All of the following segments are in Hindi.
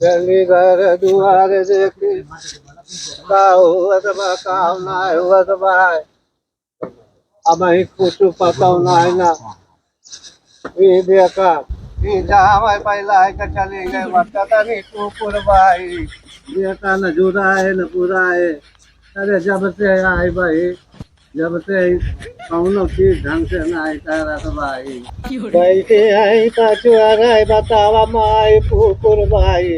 चली घर दुआरे देखी का हुआ बा का ना हुआ बा अब ही कुछ पता नहीं ना ये देखा ये जहाँ पहला है कि चली गए बता नहीं तू पुरवाई देखा न जुरा है न पूरा है। अरे जब से आई भाई जब से कौनो चीज ढंग से ना आई तारा भाई कैसे आई काचू आ गए बतावा माई पुकुर भाई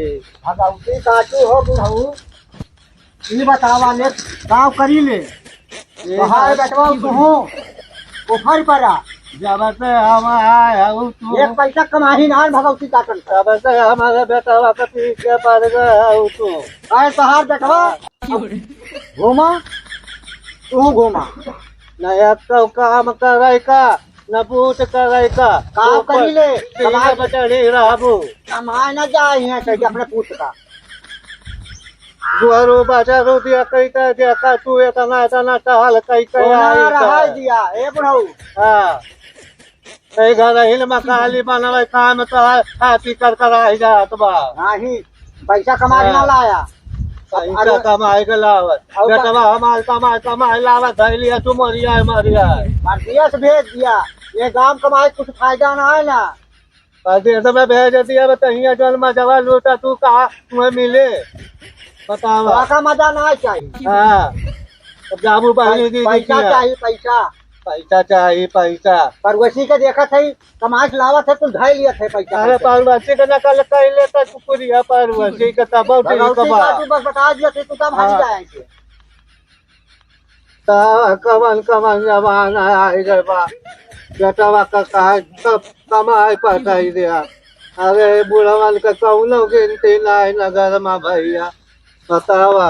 भगवती काचू हो बुढ़ऊ ई बतावा ले गाँव करी ले कहा बेटवा तू पोखर पड़ा जब से हम आए हूँ तू एक पैसा कमाही ना भगवती काटन तब से हमारे बेटा के पीछे पड़ गए हूँ तू आए तहार बेटवा घूमा तू घूमा न अब तो काम करे का न बूट करे का काम करी ले कमाए बचड़ी रहबू कमाए न जाए हैं कह अपने पूत का गुरु बचारू दिया कई का दिया का तू इतना इतना टहल कई कई सोना रहा दिया ए बुढ़ऊ हाँ कई घर हिल मकाली बनवे काम तो हाथी कर कर आई जात बा नहीं पैसा कमा के ना लाया पैसा कमाए के लावत बेटवा हमार कमाए कमाए लावत धैलिया तू मरिया मरिया मर्दिया से भेज दिया ये गांव कमाए कुछ फायदा ना है ना परदेश में भेज दिया बताइए जन्म जवा लूटा तू कहा तुम्हें मिले बतावा का मजा ना चाहिए हाँ अब जाबू पहली दी पैसा चाहिए पैसा पैसा चाहिए पैसा परवसी के देखा थे कमाए के लावत है तुम ढाई लिया थे पैसा अरे पार्वती का नकल कैले तो कुकुरिया पार्वती का तब भगवती का तू बस बता दिया थे तू कब हम जाएंगे कमन कमन जमाना आई गए बा बेटवा का कहा सब कमाई पटाई दिया अरे बुढ़वन का कौनो गिनती नहीं नगर में भैया बतावा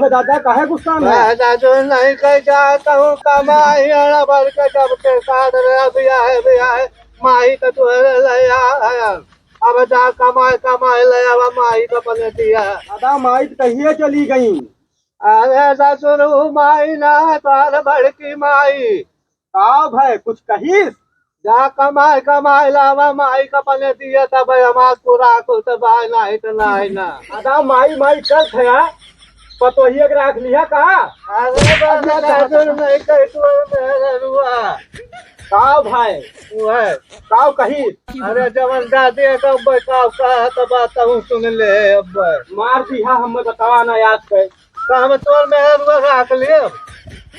दादा कहे गुस्सा में मैं दादू नहीं कह जाता हूँ कमाई अड़ा भर के जब के साथ भी आए माही का तुहरे ले आया अब जा कमाई ले अब माही का बने दिया दादा माई कहिए चली गई अरे ससुर माई ना तार बड़की माई साहब है कुछ कही जा कमाई लावा माई का बने दिया तब हमार पूरा कुछ भाई नहीं तो नहीं ना दादा माई माई चल थे पतोहिए के रख लिया कहा अरे बड़ा ससुर नहीं कह तू मेरे रुआ साहब है तू है साहब कही अरे जवन दादी का बताओ का तो बात हूँ सुन ले अब मार दिया हमें बतावा ना याद कर काम तोर मेरे रुआ रख लियो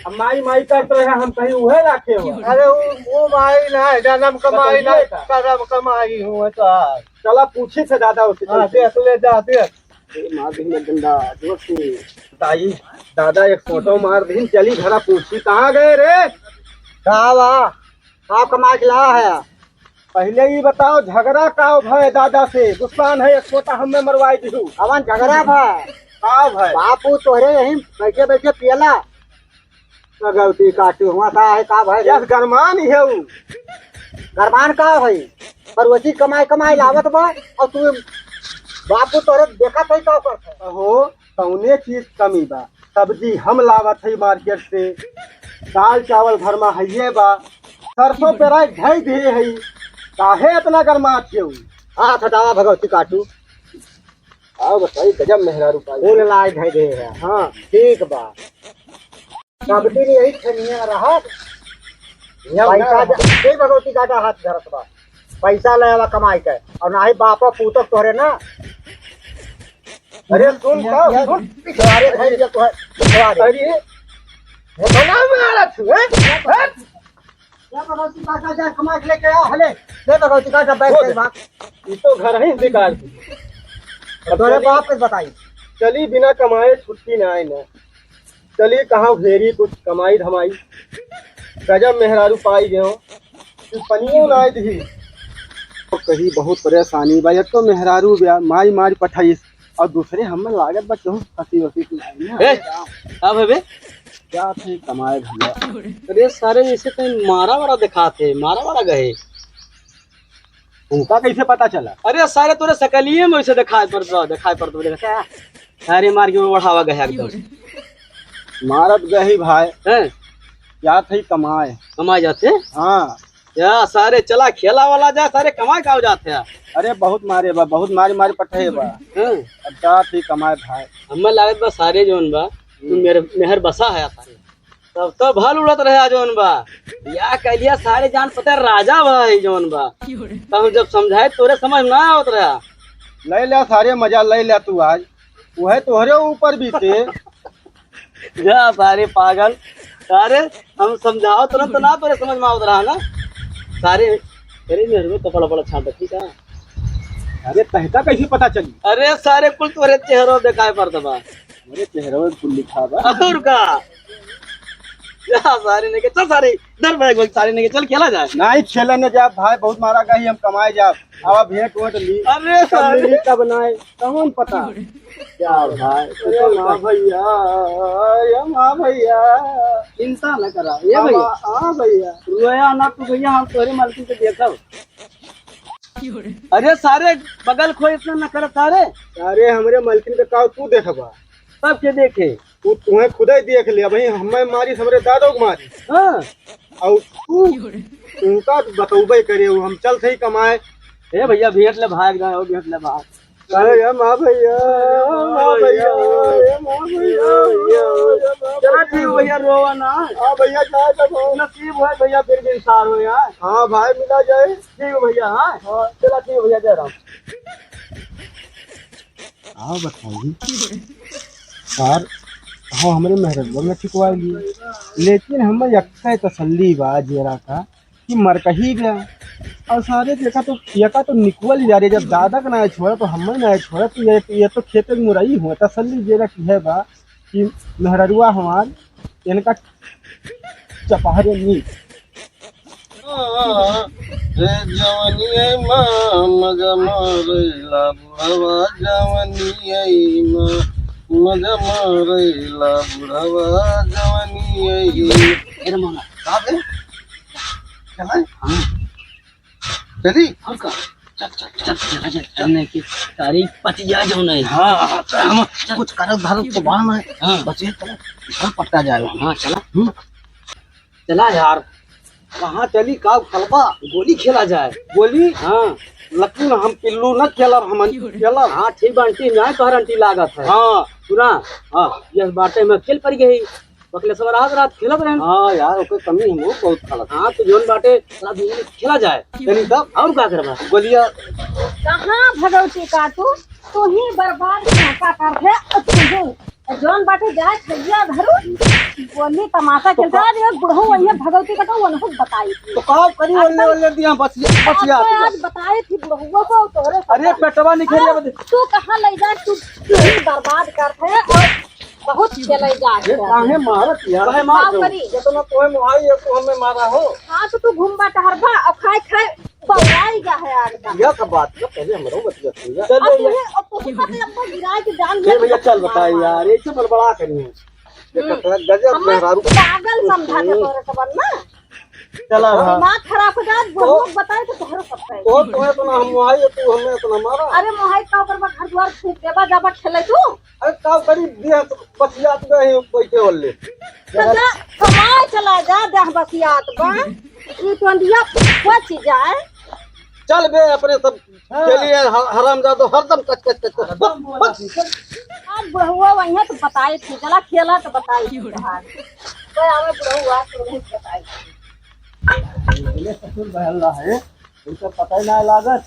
अब माई माई करते रहे हम कहीं उहे रखे हो अरे वो माई ना जन्म कमाई ना करम कमाई हूँ तो चला पूछे थे दादा उससे हाँ देख ले जा देख मार दी गंदा दोस्ती ताई दादा एक फोटो मार दी चली घरा पूछी कहाँ गए रे कहाँ कमा के ला है पहले ही बताओ झगड़ा का भय दादा से गुस्सान है एक फोटा हमें मरवाई दी अवन झगड़ा भाई का भाई बापू तोहरे यही बैठे बैठे पियला गलती काटू हुआ था है का भाई यस गरमान ही है वो गरमान का भाई पर वसी कमाई कमाई लावत बा और तू बापू तोरे देखा था का करता हो कौने चीज कमी बा सब्जी हम लावत है मार्केट से दाल चावल घर में है बा सरसों पेराई ढाई दे है काहे इतना गरमात है हां हटावा भगवती काटू आओ बताई गजब मेहरा रुपया फूल लाई ढाई दे है हां ठीक बा सब दिन यही छनिया रहा पैसा दे भगवती काटा हाथ धरत बा पैसा ले कमाई के और ना ही बापा पूतक तोहरे ना अरे सुन सुन पिछवाड़े भाई जो तो अरे बना मारा तू है क्या भगवती काटा जा कमा के लेके आओ हले ले भगवती काटा बैठ के बात ये तो घर ही बेकार की तोरे बाप के बताई चली बिना कमाए छुट्टी ना आई ना चली कहाँ घेरी कुछ कमाई धमाई गजब मेहरारू पाई गयो पनियों ना दी तो कहीं बहुत परेशानी बा तो मेहरारू माई मारी पठाई और दूसरे हम लागत बच्चों हंसी वसी अब है क्या थे कमाए भैया अरे सारे जैसे कहीं मारा वारा दिखाते मारा वारा गए उनका कैसे पता चला अरे सारे तोरे सकलिए में वैसे दिखाई पड़ता सारे मार के बढ़ावा गया एकदम मारत गही भाई हैं क्या थे कमाए कमाए जाते हाँ या सारे चला खेला वाला जा सारे कमाए का हो जाते हैं। अरे बहुत मारे बा, बहुत मारी मारी पटे बा। अब जात ही कमाए भाई। हमें लागत बा सारे जोन बा तू मेरे मेहर बसा है सारे तब तो भल उड़त रहे जोन बा या कह लिया सारे जान पता राजा भाई जोन बा तो हम जब समझाए तोरे समझ ना आवत रहा। ले ले सारे मजा ले ले तू आज, वह तोहरे ऊपर बीते। जा सारे पागल सारे हम समझाओ तुरंत तो ना तोरे समझ में आवत रहा ना सारे तेरे मेहर में कपड़ा बड़ा छाट ठीक है। अरे तहता कैसे पता चली? अरे सारे कुल तोरे चेहरों दिखाई पड़ता बा मेरे चेहरे में कुल लिखा बा। और का जा सारे ने के चल सारे इधर बैठ गए सारे ने के चल खेला जाए। नहीं खेले न जा भाई, बहुत मारा गई हम कमाए जा। अब भेंट वेंट ली अरे कब सारे मिली कब बनाए कौन पता। क्या भाई अरे माँ भैया, ये माँ भैया, चिंता न करा ये भैया हाँ भैया। रोया ना तू भैया हम तोरे मालकिन से देखब। अरे सारे बगल खो इतना न कर सारे अरे हमरे मलकिन के काव तू देखबा, सब के देखे तू तुम्हें खुद ही देख लिया भाई। हमें मारी हमरे दादो को मारी हाँ और तू उनका बतौबे करे हम चल सही कमाए। ए भैया भेंट ले भाग गए हो भेंट ले भाग। अरे ये माँ भैया, माँ भैया, ये माँ भैया। चला ठीक भैया रोवा ना। हाँ भैया जाए तो नसीब है भैया फिर भी इंसान हो यार। हाँ भाई मिला जाए। ठीक भैया हाँ चला ठीक भैया जय राम। हाँ बताइए सर, हाँ हमारे मेहरबान में ठिकवा लिए, लेकिन हमें यक्का तसल्ली बा जेरा का कि मर कही गया और सारे देखा तो यका तो निकल जा रही। जब दादा का ना छोड़ा तो हमें ना छोड़ा तो ये तो खेत में मुरई हुआ। तसल्ली जेरा की है बा कि मेहरुआ हमार इनका चपहरे नी मजा मारेला बुढ़ावा जवानी। अरे मोना साहब है चला चली और का चल चल चल चल चल चलने की तारीख पच जा जो नहीं। हाँ तो हम कुछ करत धरत तो बान है। हाँ बचे चला घर पटका जाए। हाँ चला चला यार कहाँ चली का खलबा गोली खेला जाए। गोली हाँ लेकिन हम पिल्लू न खेलब, हम खेलब। हाँ ठीक बांटी ना तोहर आंटी लागत है। हाँ सुना हाँ ये बाटे में खेल पड़ गई बकले सब रात रात खेलत रहे। हाँ यार ओके कमी हम बहुत खालत। हाँ तो जोन बाटे खेला जाए चली तब और क्या करबा गोलिया। कहाँ भगवती का तू ही बर्बाद का कर है। जोन बाटे जाए खैया धरू बोली तमाशा खेलता है बुढ़ऊ वही भगवती का तो उनको बताई थी। तो कब करी ओले ओले दिया बचिया आज बताई थी बुढ़ऊ को तोरे। अरे पेटवा निकल तू कहाँ ले जा, तू ही बर्बाद करते है और बहुत चले जा। काहे मारत यार, काहे मार दो जितना तोहे मोहाई है तो हमें मारा हो। हाँ तो तू घूमबा टहरबा और खाए खाए बौराई जा है आज। यह सब बात है पहले हमरो बतिया सुनिया। अब तुझे लंबा गिराए के जान ये भैया चल बताई यार, ये सब बड़बड़ा करी है। गजब मेहरारू पागल समझा दे तोरे सबन ना। चला रहा दिमाग खराब हो जाए बहुत बताए तो तोहरा सब है। तो तुम्हें तो ना हम मोहाई है तू हमें तो ना मारा। अरे मोहाई का ऊपर में घर द्वार फूक देबा जाबा खेले तू। अरे का करी दिया तो बचिया तो गए बैठे ओले जा कमाए चला जा देह बसियात बा ई टंडिया बच जाए। चल बे अपने सब के लिए हराम जादो हरदम कच कच कच। आज बुढ़वा वही तो बताई थी चला खेला तो बताई थी कोई आवे बुढ़वा तो नहीं बताई। ये ससुर बहला है उनका पता ही ना लागत।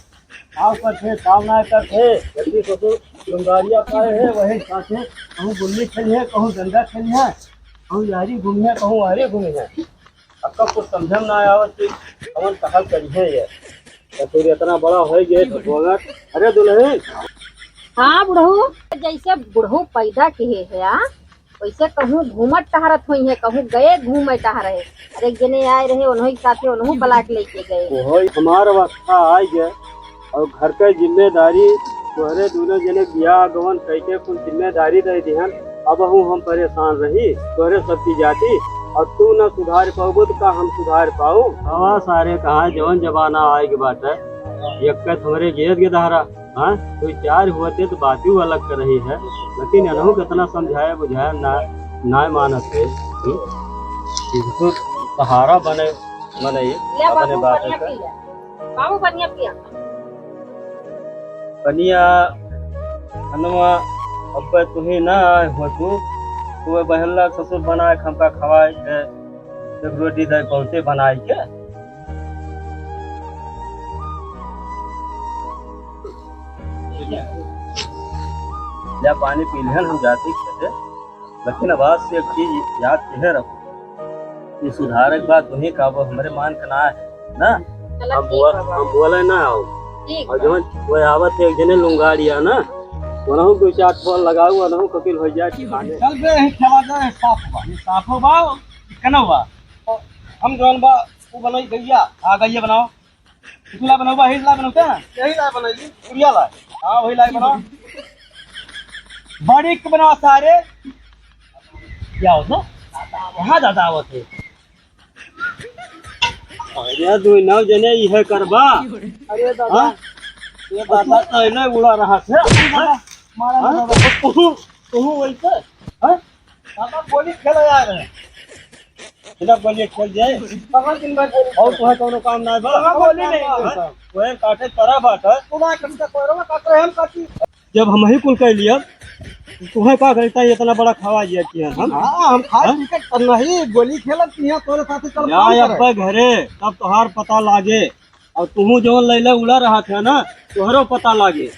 काम करते काम ना करते जल्दी ससुर गंगारिया पाए है वही साथे कहूँ गुल्ली खेली है कहूँ डंडा खेली है कहूँ यारी घूमी है कहूँ आरे घूमी है। अब कब कुछ समझम ना आवत हमन कहल करी है ये ससुर इतना बड़ा हो गए तो। अरे दुल्हन हाँ बुढ़ऊ जैसे बुढ़ऊ पैदा किए है आ वैसे कहूँ घूमत टहरत हुई है कहूँ गए घूमे टहरे। अरे जने आए रहे उन्होंने साथे उन्होंने बलाक लेके गए। वही हमार अवस्था आ गया और घर के जिम्मेदारी तोहरे दोनों जने बियाह गवन कैके कुछ जिम्मेदारी दे दिहन। अब हम परेशान रही तोहरे सबकी जाति और तू न सुधार पाओ तो का हम सुधार पाओ। हवा सारे कहा जवन जमाना आए के बात है यक्कत हमारे गेद के दहारा। हाँ कोई चार हुए तो बात ही अलग कर रही है लेकिन अनहु कितना समझाया बुझाया ना मानत है। सहारा बने मने ले अपने बाबू बाप बढ़िया का पी ले बाबू बढ़िया पिया कनिया हनुमा अब तुम्हें ना हो तू बहला ससुर बनाए हमका खवाए के एक रोटी दे पहुंचे बनाए के या पानी पी लेन हम जाते खेते लेकिन आवाज से एक चीज याद के रखो ये सुधारक बात तुम्हें का वो हमारे मान का ना है ना चलो ठीक है हम बोले ना आओ ठीक और जब वो आवत एक जने लुंगाड़िया ना वनहु दो चार फल लगाऊ वनहु कपिल हो जाए खाने चल बे ही खेला जाए साफ बा ये साफ बा कना बा हम जोन बा वो बनाई गैया आ गैया बनाओ कितला बनाओ बा हिला बनाओ क्या यही ला बनाई पुरिया ला हां वही ला बनाओ बड़ी के बनाओ सारे क्या हो ना कहां दादा आवत है अरे दो नौ जने यह करबा अरे दादा ये दादा तो ना उड़ा रहा से मारा ना दादा तू वैसे हां दादा गोली खेला यार बिना बोलिए खेल जाए पकड़ दिन बाद गोली और तुम्हें कोनो काम ना बा गोली नहीं कोई काटे तरा बाट तुम्हारा कम से कोरो काट रहे हम काटी जब हम ही कुल कह लिया तुम्हें का करता है इतना बड़ा खवा दिया किया हम हां हम खाए क्रिकेट करना ही गोली खेलत किया तोरे साथे चल या अब्बा घरे तब तोहार पता लागे और तुहू जो लैले उड़ा रहा था ना तोहरो पता लागे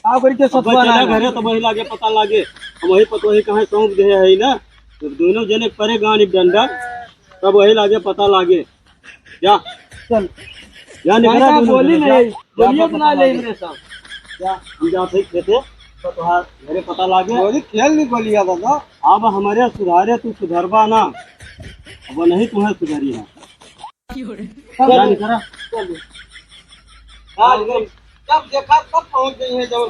आ करी के सतवा ना घरे तो वही लागे पता लागे हम वही पता वही कहाँ सौंप दे है ना जब दोनों जने करे गाड़ी डंडा तब वही लागे पता लागे जा चल या निकला गोली नहीं गोलियां बना ले मेरे साथ या हम जाते खेते तो तोहार घरे पता लागे गोली खेल नहीं गोलियां दादा अब हमारे सुधारे तू सुधरबा ना अब नहीं तुम्हें सुधरी है क्या निकला आज जब देखा तब पहुंच गई है जब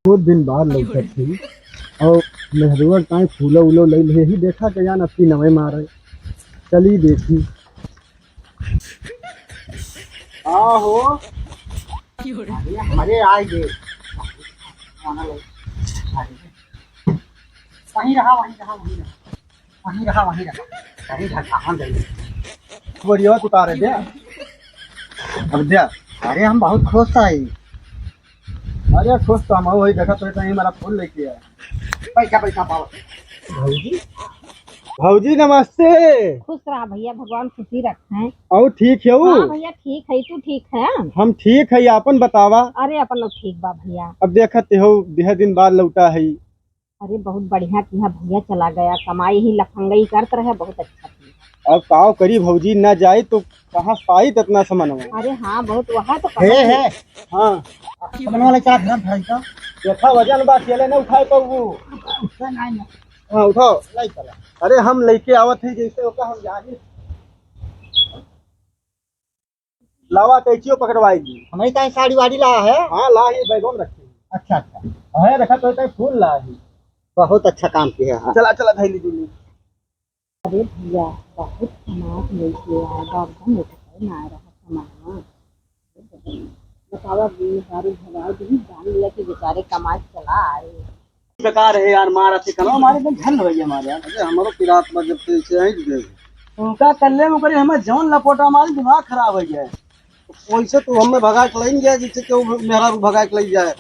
बहुत दिन बाद लौटत थी और मेहरुआ काहे फूलो उलो ले ले ही देखा के जान अपनी नवे मारे चली देखी आहो अरे आए गे वहीं रहा कहीं कहाँ गई बढ़िया उतारे दे अब दे अरे हम बहुत खुश आए अरे खुश तो हम वही देखा तो कहीं हमारा फूल लेके आया पैसा पाओ भाऊजी भाऊजी नमस्ते खुश रहा भैया भगवान खुशी रखे और ठीक है हाँ भैया ठीक है तू ठीक है हम ठीक है आपन बतावा अरे अपन लोग ठीक बा भैया अब देखते हो 10 दिन बाद लौटा है अरे बहुत बढ़िया किया भैया चला गया कमाई ही लफंगई करते रहे बहुत अच्छा किया अब काव करी भौजी न जाए तो कहाँ पाई इतना सामान अरे हाँ बहुत वहाँ तो है हाँ सामान वाला क्या घर भाई का देखा वजन बात चले न उठाए तो वो हाँ उठाओ नहीं चला अरे हम लेके आवत है जैसे होगा हम जाने लावा कैचियो पकड़वाएगी हमारी कहीं साड़ी वाड़ी ला है हाँ ला ही बैगों में रखी अच्छा अच्छा है देखा तो फूल ला ही बहुत अच्छा काम किया है चला चला थैली दूली अरे भैया बहुत समाज लेके आया बाबू मोटे ना रहा सामान बतावा सारी भगाई भी जान लिया कि बेचारे कमाई चला आए बेकार है यार मार अच्छी करो हमारे में धन हो गया हमारे अरे हमारो पिरात में जब से आई दे उनका कल्ले में करे हमें जौन लपोटा हमारे दिमाग खराब हो गया वैसे तो हमें भगा के नहीं गया जिससे कि वो मेहरा रू भगा के ले जाए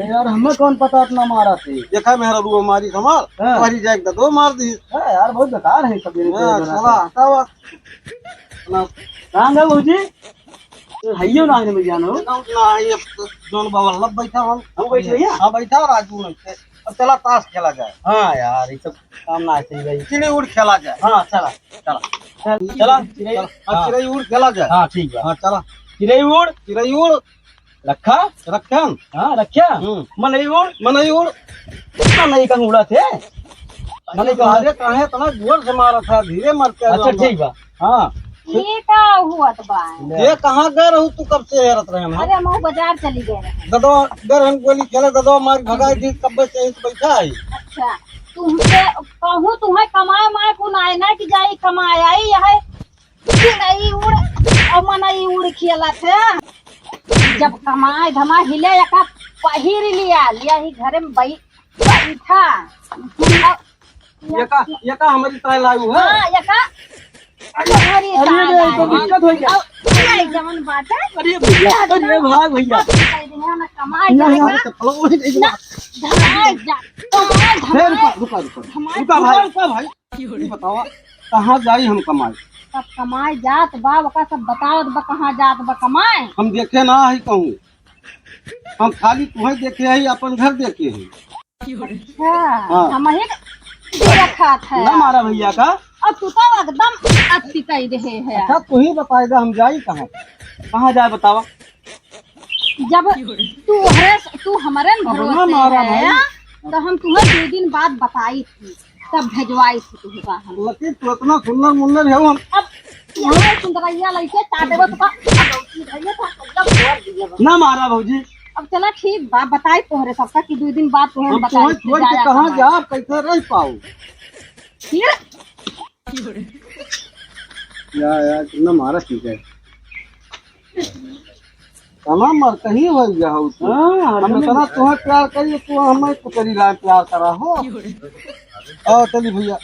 यार हमें कौन पता अपना मारा थे देखा मेहरा रू हमारी संभाल हमारी जाए दो मार दी यार बहुत बेकार है कभी चला हटावा कहाँ गए जी हइयो ना में जानो ना ये जोन बाबा लब बैठा हम बैठ रही हां बैठा राजू ने अब चला ताश खेला जाए हाँ यार ये सब काम ना ऐसे ही चिड़ी उड़ खेला जाए हाँ चला चला चला चिड़ी उड़ खेला जाए हाँ ठीक है हाँ चला चिड़ई उड़ रखा रखन हाँ रखा मनई उड़ मनई का उड़ा थे मैंने कहा रे कहां है तना जोर से मारा था धीरे मारते अच्छा ठीक बा हाँ ये का हुआ तो बा ये कहां गए रहू तू कब से हेरत रहे हम अरे हम बाजार चली गए रहे ददो अगर हम गोली खेले ददो मार भगाई दी कब से बैठा है अच्छा तुमसे कहूँ तुम्हें कमाए माए को ना है ना कि जाई कमाए आई है चिड़ई उड़ और मनई उड़ खेला थे जब कमाए धमा हिले का पहिर लिया ही घरे में बैठा ये का हमारी तरह लायू है। हाँ यका तुम्हारी अरे तो दिक्कत हो गया। ये जमन बात है। अरे भैया, अरे भाग भैया। ना कमाए नहीं जाएगा चप्पलों में नहीं जा। धमाए जा फिर रुका रुका भाई ये बताओ कहाँ जाई हम कमाई। सब कमाए जात बा वका सब बताओ बा कहाँ जात बा कमाए। हम देखे ना है कहूँ, हम खाली तुम्हें देखे है अपन घर देखे है। अच्छा हम ही देखा था ना मारा भैया का। और तू तो एकदम अच्छी कह रहे है। अच्छा तू ही बताएगा हम जाई कहाँ, कहाँ जाए बतावा। जब तू हमारे न भरोसे मारा है तो हम तुम्हें 2 दिन बाद बताई थी तब भेजवाई थी तुमका हम। लेकिन तू इतना सुंदर मुन्नर है हम। अब यहाँ सुंदरैया लड़के चाटे वो तो भैया था सब छोड़ दिए बस। ना मारा भौजी। अब चला ठीक बा बताई तोहरे सबका कि 2 दिन बाद तुम्हें हम बताई तुम्हें छोड़ के कहाँ जा कैसे रह पाओ। यार कितना मारा ठीक है। कमा मर कहीं हो गया हो तू। हम इतना तुम्हें प्यार करिए तू हमें कुतरी ला प्यार करा हो। आओ चली भैया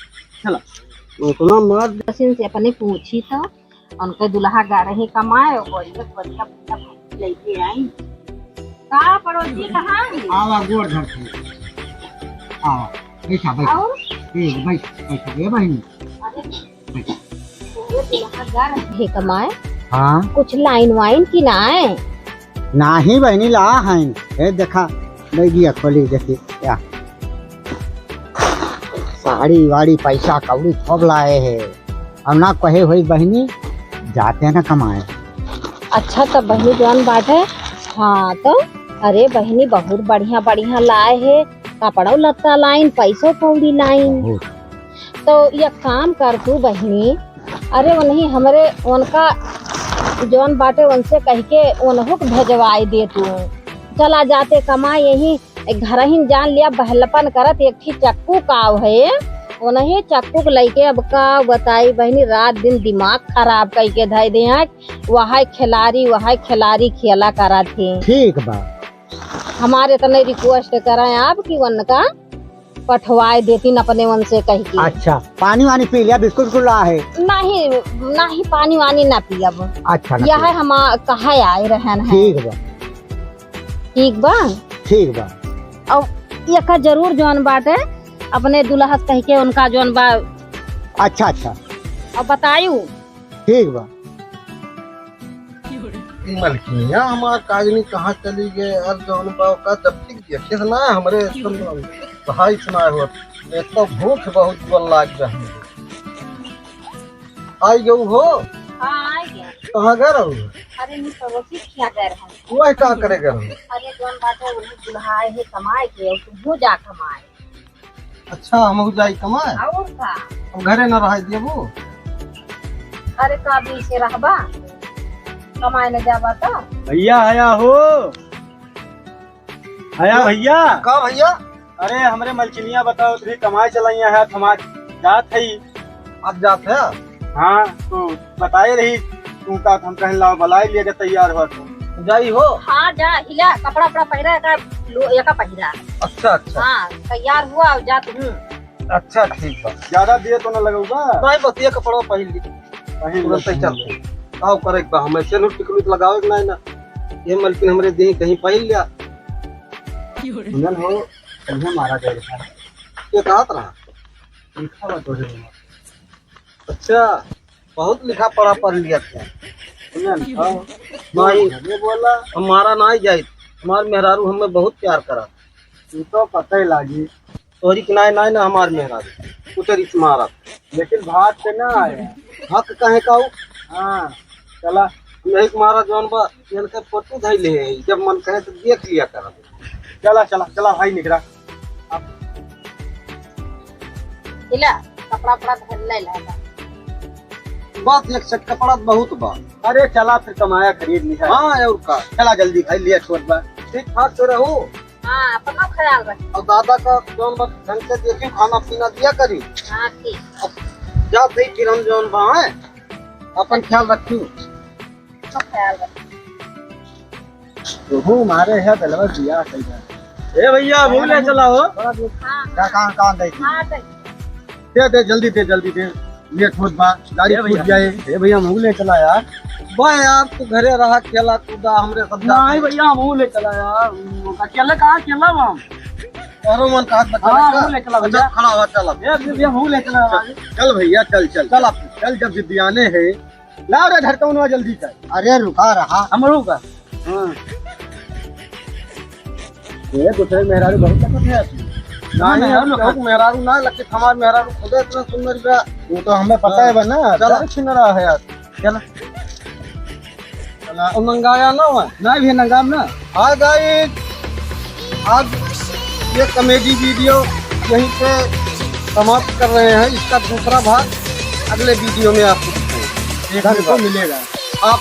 चला। इतना मार दसिन से अपने पूछी था उनके दुल्हा गा रहे कमाए और बढ़िया लेके आई। का पड़ोसी कहाँ है? आवा गोड़ धर आओ बैठा बैठा और बैठा ये बहनी। ये दुल्हा गा रहे कमाए हाँ कुछ लाइन वाइन की ना है। नाही बहनी ला है ये देखा बैगिया खोली देखी क्या साड़ी वाड़ी पैसा कौड़ी सब लाए है। हम ना कहे हुई बहनी जाते हैं ना कमाए। अच्छा तब बहनी जौन बात है। हाँ तो अरे बहनी बहुत बढ़िया बढ़िया लाए है कपड़ा लत्ता लाइन पैसों कौड़ी लाइन। तो ये काम कर तू बहनी अरे वो नहीं हमारे उनका जौन बाटे उनसे कह के उन्हों को भेजवाई दे तू। चला जाते कमा यही घर ही जान लिया बहलपन करत एक ही चक्कू काव है उन्हें चक्कू लेके अब का बताई बहनी रात दिन दिमाग खराब करके धय दे वहाँ खिलाड़ी खेला करा थे। ठीक बा हमारे तो नहीं रिक्वेस्ट कराए आप कि उनका पठवाए देती अपने मन से कह के। अच्छा पानी वानी पी लिया बिस्कुट गुला है। नहीं पानी वानी ना पियब। अच्छा यह हम कहा आए रहन है। ठीक बा ठीक बा ठीक बा। और यका जरूर जौन बात है अपने दुल्हा कह के उनका जौन बा। अच्छा अच्छा और बतायू ठीक बा। मलकिया हमार कागनी कहाँ चली गए और जौन बाव का जब तक देखे ना हमारे भाई सुनाए हुआ एक तो भूख बहुत बल लाग रही आई गऊ हो। हाँ कहाँ गए रहू। अरे नहीं पड़ोसी क्या कह रहा है। वही का करे गए रहू। अरे जौन बात है उन्हें दुल्हाए है कमाए के और तू जा कमाए। अच्छा हम जाई कमाए और का हम घरे न रह दिए वो। अरे का भी से रहबा कमाए न जाबा तो। भैया आया हो आया भैया। का भैया अरे हमरे मलकिनिया बताओ तुझे कमाए चलाइया है हमार जात है। आप जाते हैं। हाँ तो बताए रही तू का हम कहीं लाओ बलाई लिए के तैयार हुआ तू जाई हो। हाँ जा हिला कपड़ा वपड़ा पहिरा का एका पहिरा। अच्छा अच्छा हाँ तैयार हुआ और जा तू। अच्छा ठीक बा। ज्यादा दिए तो न लगूगा। नहीं बस ये कपड़ा पहन ली तुरंत ही चलते आओ करे बा हमें सेलू टिकलू लगावे के नहीं ना ये मलकिन हमरे देही कहीं पहन लिया सुनन हो कहीं मारा गया है। ये कहा रहा। लिखा हुआ तो है। अच्छा बहुत लिखा पढ़ा पढ़ लिया था। सुनन हाँ नहीं ये बोला हमारा नहीं जाए हमार मेहरारू हमें बहुत प्यार करा। तू तो पता ही लागी तोहरी किनाए नहीं ना हमार मेहरारू उतरी मारा लेकिन भात से ना आया। हक कहे काऊ। हाँ चला नहीं मारा जौन बा इनके फोटो धैले है जब मन कहे तो देख लिया करा। चला चला चला भाई निकला। हिला कपड़ा वपड़ा धर ले लाएगा। बस एक सेट कपड़ा बहुत बा। अरे चला फिर कमाया खरीद लिया। हाँ और का चला जल्दी खाई लिया छोड़ बा। ठीक ठाक से रहो हाँ अपना ख्याल रख। और दादा का जौन बा ढंग से देखी खाना पीना दिया करी। हाँ ठीक जा सही फिर हम जौन बा है अपन ख्याल रखी। अपना ख्याल रख। तू मारे है दलवा दिया कहीं। ए भैया भूले चला हो। हाँ कहाँ कहाँ दे हाँ तो दे जल्दी दे लेट होत बा गाड़ी छूट जाए। ए भैया हम ले चला यार। बा यार तू घरे रहा खेला कूदा हमरे सब नहीं भैया हम ले चला यार। अकेले कहाँ अकेला हम। तारो मन का हाथ हाँ, बचा ले चला भैया। खड़ा हुआ चल अब। ए भैया हम ले चला। चल भैया चल चल जब जिद्दियाने है लाओ रे धड़कौनवा जल्दी कर। अरे रुका रहा हम रुका। हाँ। ये दूसरे मेहरारू बहुत तकत है। नहीं हम लोग मेहरारू ना लगे हमार मेहरारू खुद इतना सुंदर बा। वो तो हमें पता है बना। चल। चल छिन रहा है यार। चला। और मंगाया ना हुआ नहीं भैया नंगाम ना। हाँ गाइस आज ये कॉमेडी वीडियो यहीं पे समाप्त कर रहे हैं। इसका दूसरा भाग अगले वीडियो में आपको दिखाएंगे। देखने को मिलेगा। आप